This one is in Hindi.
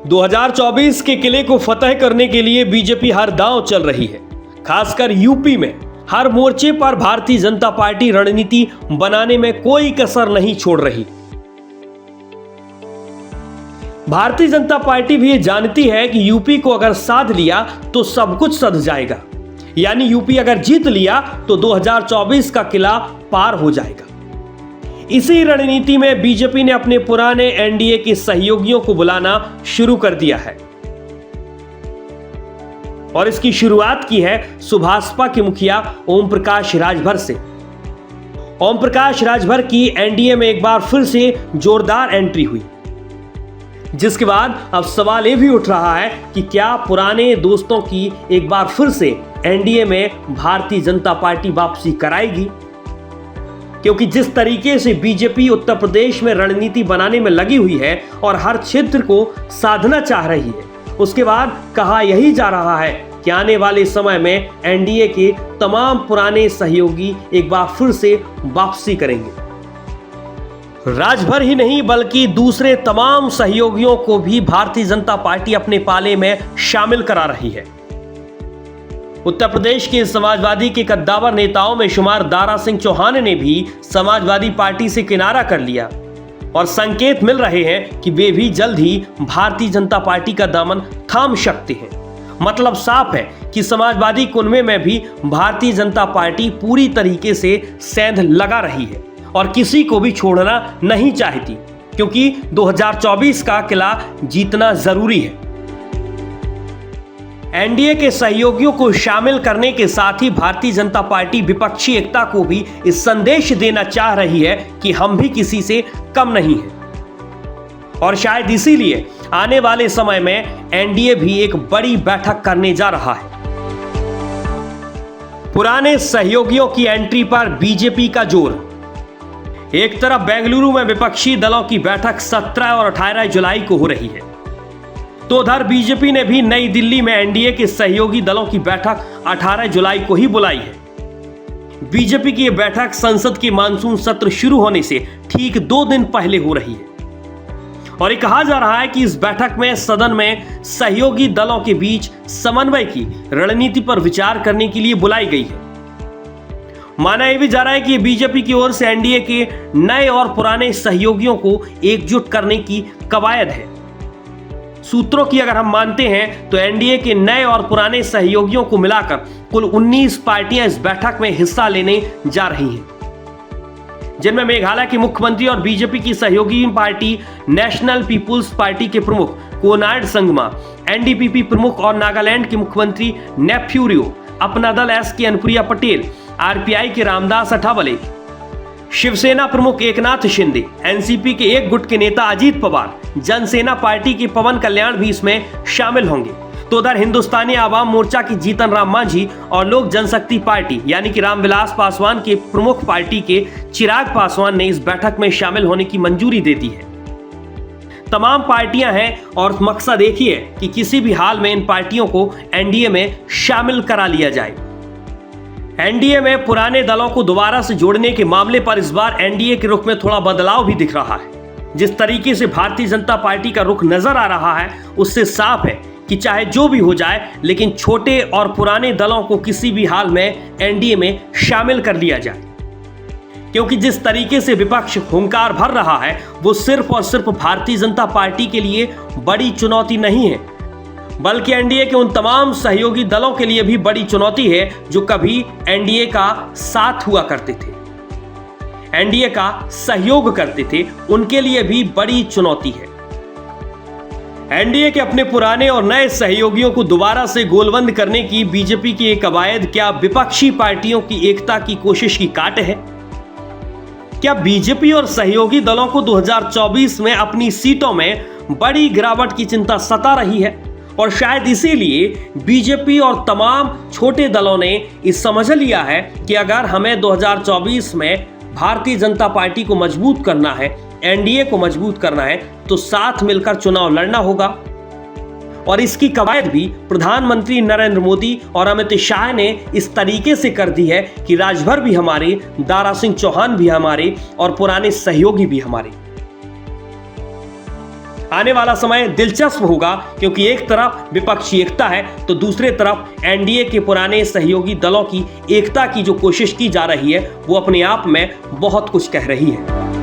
2024 के किले को फतह करने के लिए बीजेपी हर दांव चल रही है। खासकर यूपी में हर मोर्चे पर भारतीय जनता पार्टी रणनीति बनाने में कोई कसर नहीं छोड़ रही। भारतीय जनता पार्टी भी ये जानती है कि यूपी को अगर साध लिया तो सब कुछ सध जाएगा, यानी यूपी अगर जीत लिया तो 2024 का किला पार हो जाएगा। इसी रणनीति में बीजेपी ने अपने पुराने एनडीए के सहयोगियों को बुलाना शुरू कर दिया है और इसकी शुरुआत की है सुभाषपा के मुखिया ओम प्रकाश राजभर से। ओम प्रकाश राजभर की एनडीए में एक बार फिर से जोरदार एंट्री हुई, जिसके बाद अब सवाल यह भी उठ रहा है कि क्या पुराने दोस्तों की एक बार फिर से एनडीए में भारतीय जनता पार्टी वापसी कराएगी, क्योंकि जिस तरीके से बीजेपी उत्तर प्रदेश में रणनीति बनाने में लगी हुई है और हर क्षेत्र को साधना चाह रही है, उसके बाद कहा यही जा रहा है कि आने वाले समय में एनडीए के तमाम पुराने सहयोगी एक बार फिर से वापसी करेंगे। राजभर ही नहीं बल्कि दूसरे तमाम सहयोगियों को भी भारतीय जनता पार्टी अपने पाले में शामिल करा रही है। उत्तर प्रदेश के समाजवादी के कद्दावर नेताओं में शुमार दारा सिंह चौहान ने भी समाजवादी पार्टी से किनारा कर लिया और संकेत मिल रहे हैं कि वे भी जल्द ही भारतीय जनता पार्टी का दामन थाम सकते हैं। मतलब साफ है कि समाजवादी कुनबे में भी भारतीय जनता पार्टी पूरी तरीके से सेंध लगा रही है और किसी को भी छोड़ना नहीं चाहती, क्योंकि 2024 का किला जीतना जरूरी है। एनडीए के सहयोगियों को शामिल करने के साथ ही भारतीय जनता पार्टी विपक्षी एकता को भी इस संदेश देना चाह रही है कि हम भी किसी से कम नहीं हैं। और शायद इसीलिए आने वाले समय में एनडीए भी एक बड़ी बैठक करने जा रहा है। पुराने सहयोगियों की एंट्री पर बीजेपी का जोर। एक तरफ बेंगलुरु में विपक्षी दलों की बैठक 17 और 18 जुलाई को हो रही है, तो उधर बीजेपी ने भी नई दिल्ली में एनडीए के सहयोगी दलों की बैठक 18 जुलाई को ही बुलाई है। बीजेपी की यह बैठक संसद के मानसून सत्र शुरू होने से ठीक 2 दिन पहले हो रही है और ये कहा जा रहा है कि इस बैठक में सदन में सहयोगी दलों के बीच समन्वय की रणनीति पर विचार करने के लिए बुलाई गई है। माना यह भी जा रहा है कि बीजेपी की ओर से एनडीए के नए और पुराने सहयोगियों को एकजुट करने की कवायद है। सूत्रों की अगर हम मानते हैं तो एनडीए के नए और पुराने सहयोगियों को मिलाकर कुल 19 पार्टियां इस बैठक में हिस्सा लेने जा रही हैं, जिनमें मेघालय के मुख्यमंत्री और बीजेपी की सहयोगी पार्टी नेशनल पीपुल्स पार्टी के प्रमुख कोनार्ड संगमा, एनडीपीपी प्रमुख और नागालैंड के मुख्यमंत्री नेफ्यू रियो, अपना दल एस की अनुप्रिया पटेल, आरपीआई के रामदास अठावले, शिवसेना प्रमुख एकनाथ शिंदे, एनसीपी के एक गुट के नेता अजीत पवार, जनसेना पार्टी के पवन कल्याण भी इसमें शामिल होंगे। तो उधर हिंदुस्तानी आवाम मोर्चा की जीतन राम मांझी और लोक जनशक्ति पार्टी यानी कि रामविलास पासवान के प्रमुख पार्टी के चिराग पासवान ने इस बैठक में शामिल होने की मंजूरी दे दी है। तमाम पार्टियां हैं और मकसद एक ही है कि किसी भी हाल में इन पार्टियों को एनडीए में शामिल करा लिया जाए। एनडीए में पुराने दलों को दोबारा से जोड़ने के मामले पर इस बार एनडीए के रुख में थोड़ा बदलाव भी दिख रहा है। जिस तरीके से भारतीय जनता पार्टी का रुख नजर आ रहा है, उससे साफ है कि चाहे जो भी हो जाए, लेकिन छोटे और पुराने दलों को किसी भी हाल में एनडीए में शामिल कर लिया जाए, क्योंकि जिस तरीके से विपक्ष हुंकार भर रहा है वो सिर्फ और सिर्फ भारतीय जनता पार्टी के लिए बड़ी चुनौती नहीं है, बल्कि एनडीए के उन तमाम सहयोगी दलों के लिए भी बड़ी चुनौती है जो कभी एनडीए का साथ हुआ करते थे, एनडीए का सहयोग करते थे, उनके लिए भी बड़ी चुनौती है। एनडीए के अपने पुराने और नए सहयोगियों को दोबारा से गोलबंद करने की बीजेपी की एक कवायद क्या विपक्षी पार्टियों की एकता की कोशिश की काट है? क्या बीजेपी और सहयोगी दलों को 2024 में अपनी सीटों में बड़ी गिरावट की चिंता सता रही है? और शायद इसीलिए बीजेपी और तमाम छोटे दलों ने इस समझ लिया है कि अगर हमें 2024 में भारतीय जनता पार्टी को मजबूत करना है, एनडीए को मजबूत करना है, तो साथ मिलकर चुनाव लड़ना होगा। और इसकी कवायद भी प्रधानमंत्री नरेंद्र मोदी और अमित शाह ने इस तरीके से कर दी है कि राजभर भी हमारे, दारा सिंह चौहान भी हमारे और पुराने सहयोगी भी हमारे। आने वाला समय दिलचस्प होगा, क्योंकि एक तरफ विपक्षी एकता है तो दूसरे तरफ एनडीए के पुराने सहयोगी दलों की एकता की जो कोशिश की जा रही है वो अपने आप में बहुत कुछ कह रही है।